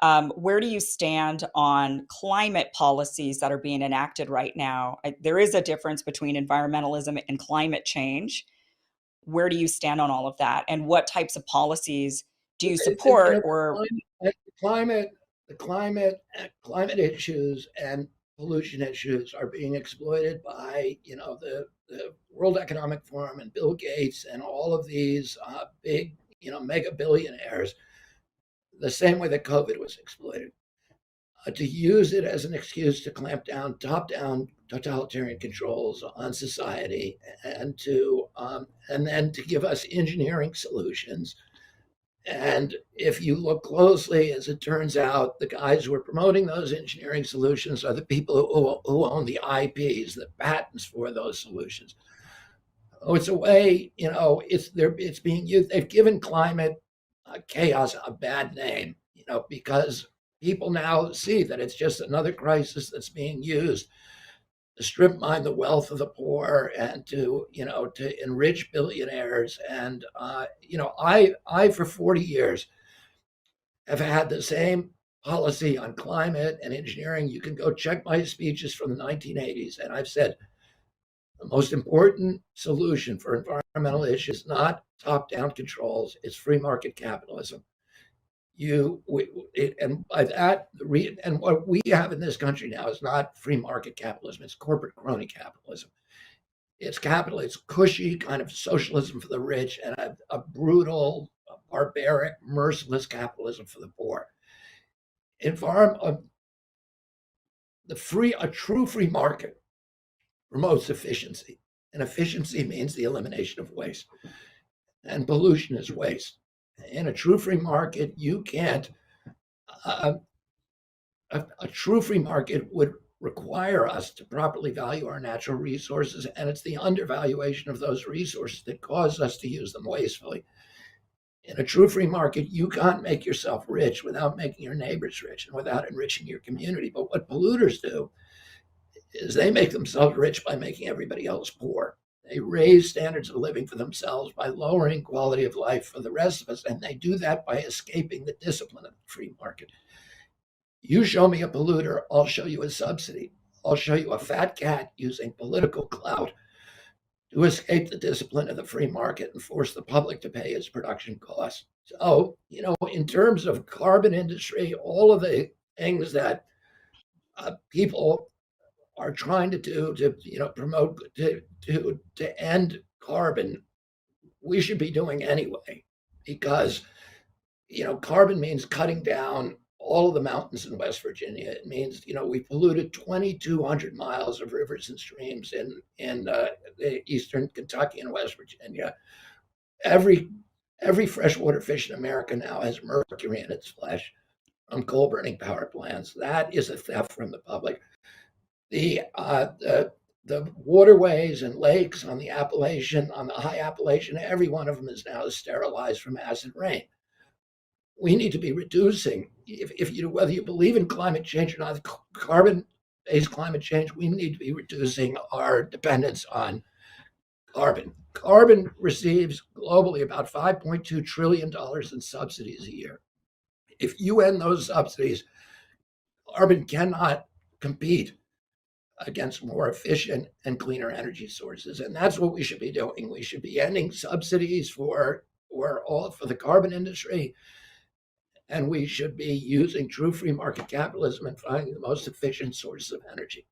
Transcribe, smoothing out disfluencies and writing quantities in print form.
Where do you stand on climate policies that are being enacted right now? There is a difference between environmentalism and climate change. Where do you stand on all of that? And what types of policies do you It's support or the climate, climate issues and pollution issues are being exploited by the World Economic Forum and Bill Gates and all of these big mega billionaires, the same way that COVID was exploited, to use it as an excuse to clamp down top down totalitarian controls on society and then to give us engineering solutions. And if you look closely, as it turns out, the guys who are promoting those engineering solutions are the people who own the IPs, the patents for those solutions. Oh, it's a way, it's being used. They've given climate chaos a bad name, because people now see that it's just another crisis that's being used to strip mine the wealth of the poor and to enrich billionaires. And I for 40 years have had the same policy on climate and engineering. You can go check my speeches from the 1980s, and I've said the most important solution for environmental issues is not top-down controls; it's free market capitalism. And by that, and what we have in this country now is not free market capitalism; it's corporate crony capitalism. It's capital. It's cushy kind of socialism for the rich and a brutal, barbaric, merciless capitalism for the poor. Environment, a true free market promotes efficiency, and efficiency means the elimination of waste, and pollution is waste. In a true free market, you can't. Uh, a true free market would require us to properly value our natural resources, and it's the undervaluation of those resources that cause us to use them wastefully. In a true free market, you can't make yourself rich without making your neighbors rich and without enriching your community. But what polluters do is they make themselves rich by making everybody else poor. They raise standards of living for themselves by lowering quality of life for the rest of us, and they do that by escaping the discipline of the free market. You show me a polluter, I'll show you a subsidy. I'll show you a fat cat using political clout to escape the discipline of the free market and force the public to pay its production costs. So, in terms of carbon industry, all of the things that people are trying to do to promote to end carbon, we should be doing anyway, because carbon means cutting down all of the mountains in West Virginia. It means we polluted 2,200 miles of rivers and streams in the eastern Kentucky and West Virginia. Every freshwater fish in America now has mercury in its flesh from coal burning power plants. That is a theft from the public. The waterways and lakes on the high Appalachian, every one of them is now sterilized from acid rain. We need to be reducing, whether you believe in climate change or not, carbon-based climate change, we need to be reducing our dependence on carbon. Carbon receives globally about $5.2 trillion in subsidies a year. If you end those subsidies, carbon cannot compete against more efficient and cleaner energy sources. And that's what we should be doing. We should be ending subsidies for the carbon industry, and we should be using true free market capitalism and finding the most efficient sources of energy.